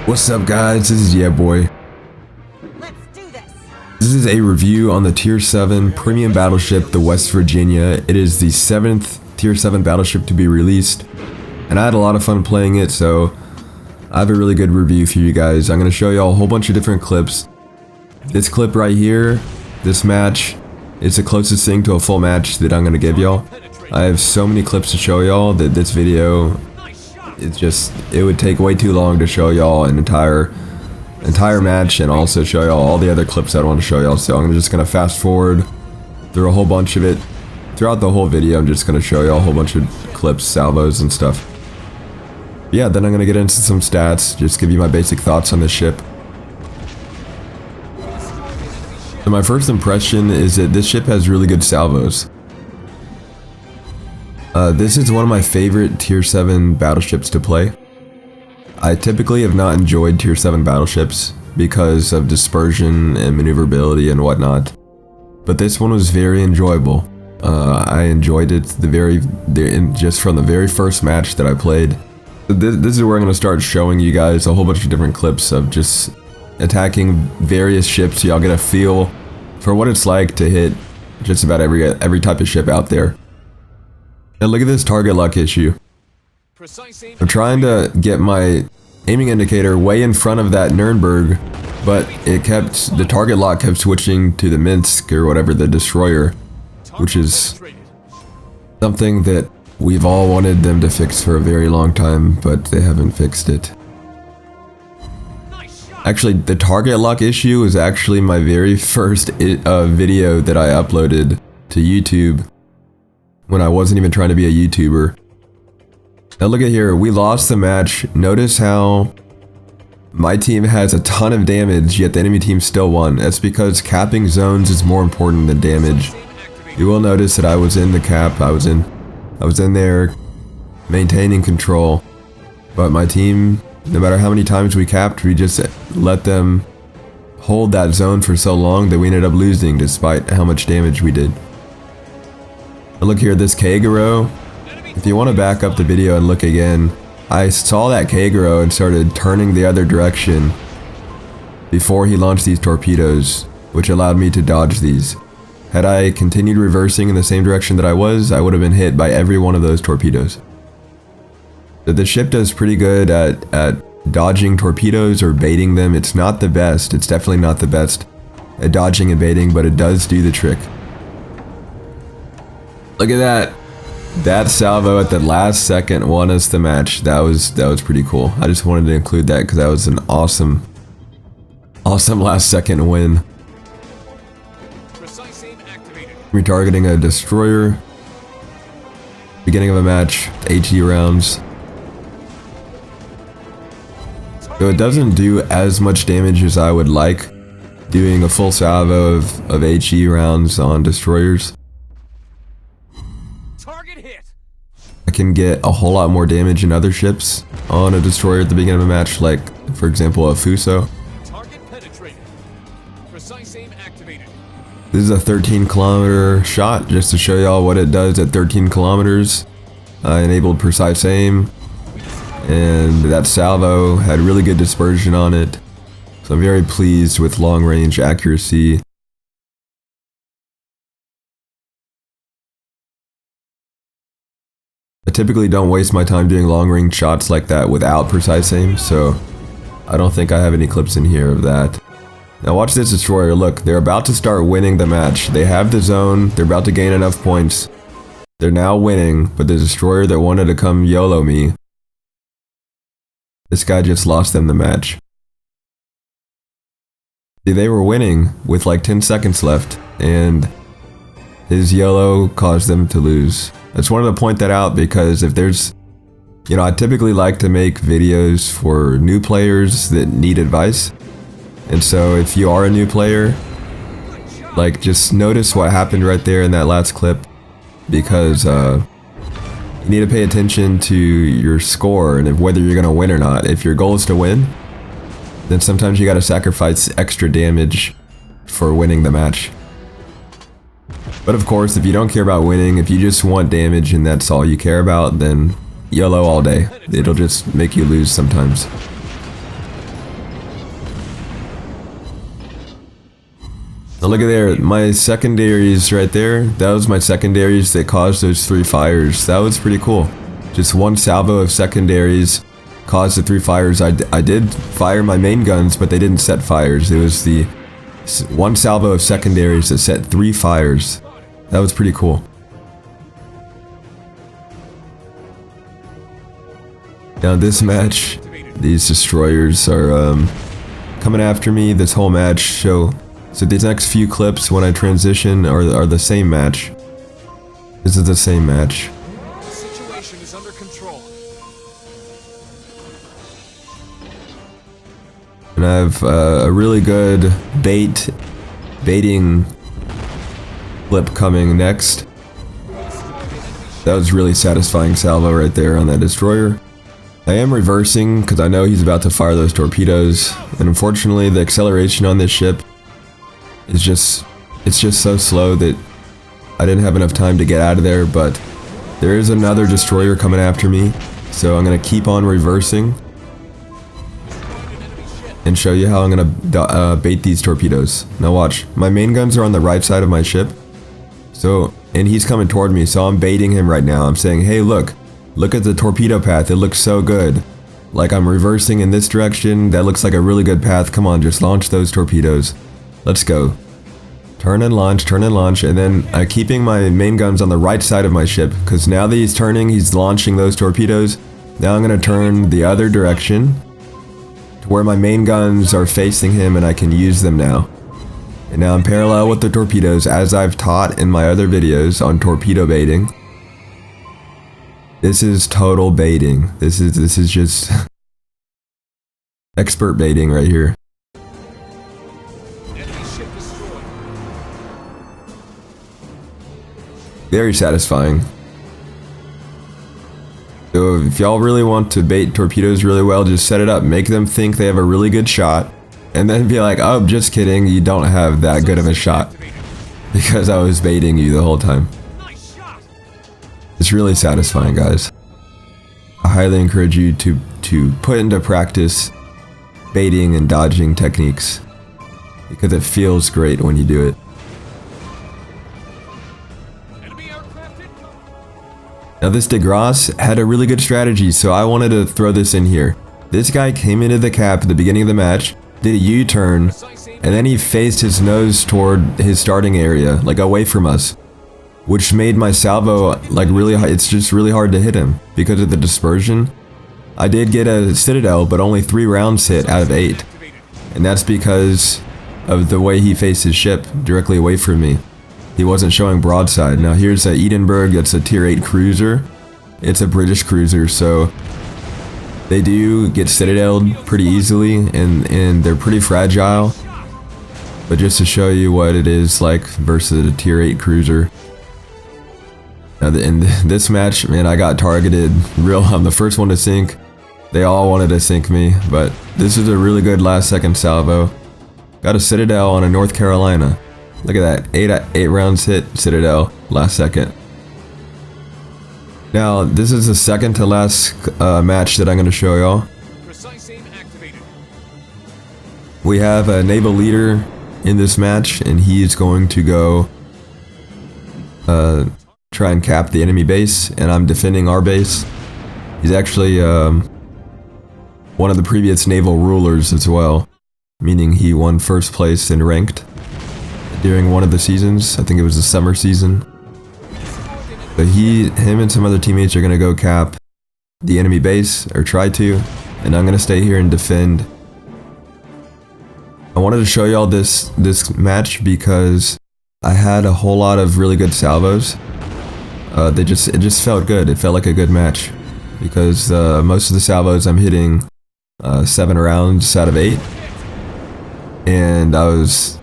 What's up guys, this is YeahBuoy. Let's do this. This is a review on the Tier 7 premium battleship, the West Virginia. It is the 7th Tier 7 battleship to be released, and I had a lot of fun playing it, so I have a really good review for you guys. I'm going to show y'all a whole bunch of different clips. This clip right here, this match, is the closest thing to a full match that I'm going to give y'all. I have so many clips to show y'all that this video, it would take way too long to show y'all an entire match and also show y'all all the other clips I want to show y'all. So I'm just gonna fast forward through a whole bunch of it. Throughout the whole video, I'm just gonna show y'all a whole bunch of clips, salvos, and stuff. Yeah, then I'm gonna get into some stats, just give you my basic thoughts on this ship. So my first impression is that this ship has really good salvos. This is one of my favorite Tier 7 battleships to play. I typically have not enjoyed Tier 7 battleships because of dispersion and maneuverability and whatnot, but this one was very enjoyable. I enjoyed it just from the very first match that I played. This is where I'm going to start showing you guys a whole bunch of different clips of just attacking various ships so y'all get a feel for what it's like to hit just about every type of ship out there. And look at this target lock issue. I'm trying to get my aiming indicator way in front of that Nuremberg, but the target lock kept switching to the Minsk or whatever, the destroyer, which is something that we've all wanted them to fix for a very long time, but they haven't fixed it. Actually, the target lock issue is actually my very first video that I uploaded to YouTube when I wasn't even trying to be a YouTuber. Now look at here, we lost the match. Notice how my team has a ton of damage, yet the enemy team still won. That's because capping zones is more important than damage. You will notice that I was in the cap, I was in there maintaining control, but my team, no matter how many times we capped, we just let them hold that zone for so long that we ended up losing despite how much damage we did. Look here, this Kagero. If you want to back up the video and look again, I saw that Kagero and started turning the other direction before he launched these torpedoes, which allowed me to dodge these. Had I continued reversing in the same direction that I would have been hit by every one of those torpedoes. So the ship does pretty good at dodging torpedoes or baiting them. It's not the best, it's definitely not the best at dodging and baiting, but it does do the trick. Look at that. That salvo at the last second won us the match. That was pretty cool. I just wanted to include that because that was an awesome last second win. Retargeting a destroyer. Beginning of a match. HE rounds. So it doesn't do as much damage as I would like doing a full salvo of HE rounds on destroyers. I can get a whole lot more damage in other ships on a destroyer at the beginning of a match, like, for example, a Fuso. This is a 13-kilometer shot, just to show y'all what it does at 13 kilometers. I enabled precise aim, and that salvo had really good dispersion on it, so I'm very pleased with long-range accuracy. I typically don't waste my time doing long-range shots like that without precise aim, so I don't think I have any clips in here of that. Now watch this destroyer. Look, they're about to start winning the match. They have the zone, they're about to gain enough points. They're now winning, but the destroyer that wanted to come YOLO me, this guy just lost them the match. See, they were winning with like 10 seconds left, and his YOLO caused them to lose. I just wanted to point that out because if there's, I typically like to make videos for new players that need advice. And so if you are a new player, like, just notice what happened right there in that last clip, because you need to pay attention to your score and whether you're going to win or not. If your goal is to win, then sometimes you got to sacrifice extra damage for winning the match. But of course, if you don't care about winning, if you just want damage and that's all you care about, then YOLO all day. It'll just make you lose sometimes. Now look at there, my secondaries right there. That was my secondaries that caused those 3 fires. That was pretty cool. Just one salvo of secondaries caused the 3 fires. I did fire my main guns, but they didn't set fires. It was the one salvo of secondaries that set 3 fires. That was pretty cool. Now this match, these destroyers are coming after me this whole match. So these next few clips when I transition are the same match. This is the same match. The situation is under control. And I have a really good baiting clip coming next. That was really satisfying salvo right there on that destroyer. I am reversing because I know he's about to fire those torpedoes, and unfortunately the acceleration on this ship is just so slow that I didn't have enough time to get out of there. But there is another destroyer coming after me, so I'm gonna keep on reversing and show you how I'm gonna bait these torpedoes. Now watch, my main guns are on the right side of my ship, and he's coming toward me, so I'm baiting him right now. I'm saying, hey, look at the torpedo path, it looks so good. Like I'm reversing in this direction, that looks like a really good path. Come on, just launch those torpedoes. Let's go. Turn and launch, and then keeping my main guns on the right side of my ship, because now that he's turning, he's launching those torpedoes. Now I'm gonna turn the other direction to where my main guns are facing him and I can use them now. And now I'm parallel with the torpedoes as I've taught in my other videos on torpedo baiting. This is total baiting. This is just expert baiting right here. Enemy ship destroyed. Very satisfying. So if y'all really want to bait torpedoes really well, just set it up. Make them think they have a really good shot. And then be like, oh, just kidding, you don't have that good of a shot. Because I was baiting you the whole time. It's really satisfying, guys. I highly encourage you to put into practice baiting and dodging techniques, because it feels great when you do it. Now this DeGrasse had a really good strategy, so I wanted to throw this in here. This guy came into the cap at the beginning of the match, did a U-turn, and then he faced his nose toward his starting area, like away from us. Which made my salvo like really high. It's just really hard to hit him because of the dispersion. I did get a Citadel, but only 3 rounds hit out of 8. And that's because of the way he faced his ship directly away from me. He wasn't showing broadside. Now here's a Edinburgh, that's a tier 8 cruiser. It's a British cruiser, so they do get Citadeled pretty easily, and they're pretty fragile. But just to show you what it is like versus a tier 8 cruiser. Now in this match, man, I got targeted real. I'm the first one to sink. They all wanted to sink me, but this is a really good last second salvo. Got a Citadel on a North Carolina. Look at that, 8 rounds hit Citadel last second. Now this is the second to last match that I'm going to show y'all. Precise aim activated. We have a naval leader in this match, and he is going to go try and cap the enemy base, and I'm defending our base. He's actually one of the previous naval rulers as well, meaning he won first place in ranked during one of the seasons. I think it was the summer season. But him and some other teammates are going to go cap the enemy base, or try to, and I'm going to stay here and defend. I wanted to show y'all this match because I had a whole lot of really good salvos. It just felt good. It felt like a good match because most of the salvos I'm hitting 7 rounds out of 8, and I was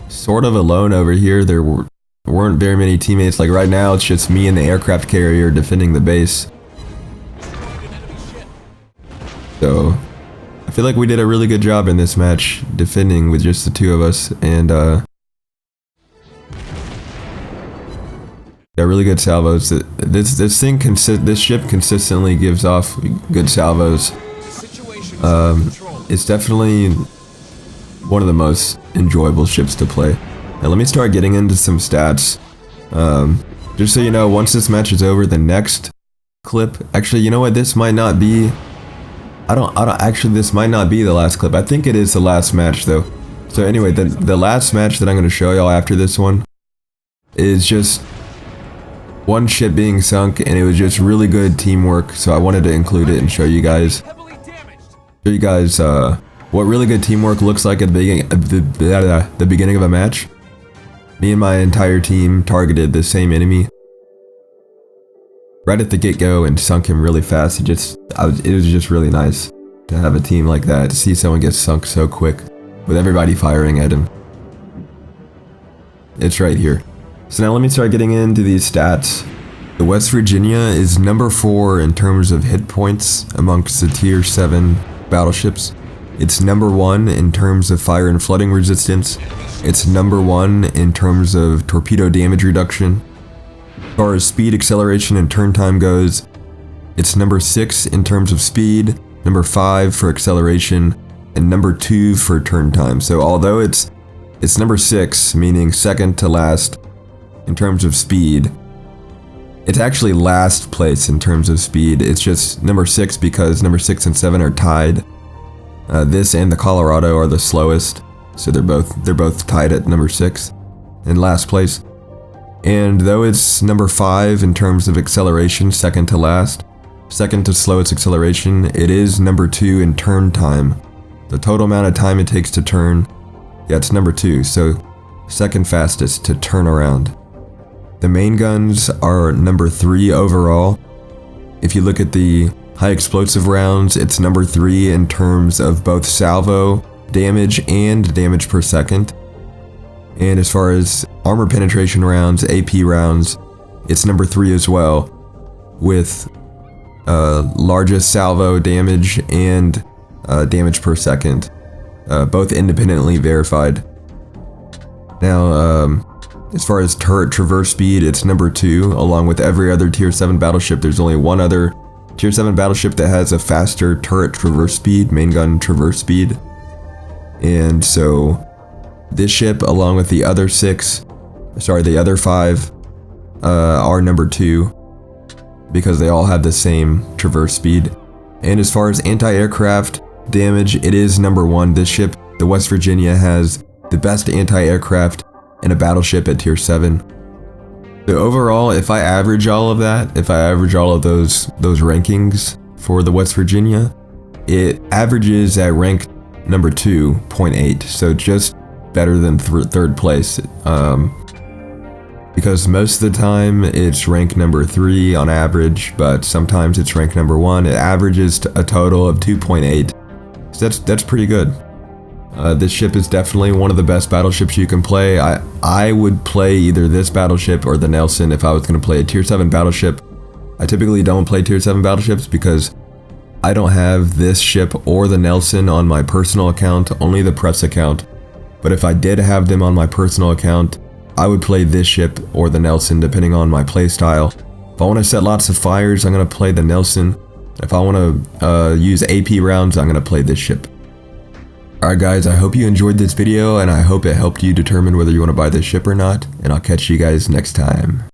sort of alone over here. There weren't very many teammates. Like right now, it's just me and the aircraft carrier defending the base. So I feel like we did a really good job in this match defending with just the 2 of us, and got really good salvos. This ship consistently gives off good salvos. It's definitely one of the most enjoyable ships to play. Now let me start getting into some stats. Just so you know, once this match is over, the next clip, actually, you know what, this might not be, actually, this might not be the last clip. I think it is the last match though. So anyway, the last match that I'm going to show y'all after this one is just one ship being sunk, and it was just really good teamwork, so I wanted to include it and show you guys what really good teamwork looks like at the beginning of a match. Me and my entire team targeted the same enemy right at the get-go and sunk him really fast. It was just really nice to have a team like that, to see someone get sunk so quick with everybody firing at him. It's right here. So now let me start getting into these stats. The West Virginia is number 4 in terms of hit points amongst the tier 7 battleships. It's number 1 in terms of fire and flooding resistance. It's number 1 in terms of torpedo damage reduction. As far as speed, acceleration, and turn time goes, it's number 6 in terms of speed, number 5 for acceleration, and number 2 for turn time. So although it's number 6, meaning second to last in terms of speed, it's actually last place in terms of speed. It's just number 6 because number 6 and 7 are tied. This and the Colorado are the slowest, so they're both tied at number 6 in last place. And though it's number 5 in terms of acceleration, second to last, second to slowest acceleration, it is number 2 in turn time. The total amount of time it takes to turn, yeah, it's number 2, so second fastest to turn around. The main guns are number 3 overall. If you look at the high explosive rounds, it's number 3 in terms of both salvo damage and damage per second. And as far as armor penetration rounds, AP rounds, it's number 3 as well, with largest salvo damage and damage per second, both independently verified. Now, as far as turret traverse speed, it's number 2, along with every other tier 7 battleship. There's only one other tier 7 battleship that has a faster turret traverse speed, main gun traverse speed. And so this ship, along with the other 5, are number 2, because they all have the same traverse speed. And as far as anti-aircraft damage, it is number 1. This ship, the West Virginia, has the best anti-aircraft in a battleship at tier 7. So overall, if I average all of that, if I average all of those rankings for the West Virginia, it averages at rank number 2.8, so just better than third place. Because most of the time it's rank number 3 on average, but sometimes it's rank number 1. It averages a total of 2.8. So that's pretty good. This ship is definitely one of the best battleships you can play. I would play either this battleship or the Nelson if I was going to play a tier 7 battleship. I typically don't play tier 7 battleships because I don't have this ship or the Nelson on my personal account, only the press account. But if I did have them on my personal account, I would play this ship or the Nelson depending on my playstyle. If I want to set lots of fires, I'm going to play the Nelson. If I want to use AP rounds, I'm going to play this ship. Alright guys, I hope you enjoyed this video, and I hope it helped you determine whether you want to buy this ship or not, and I'll catch you guys next time.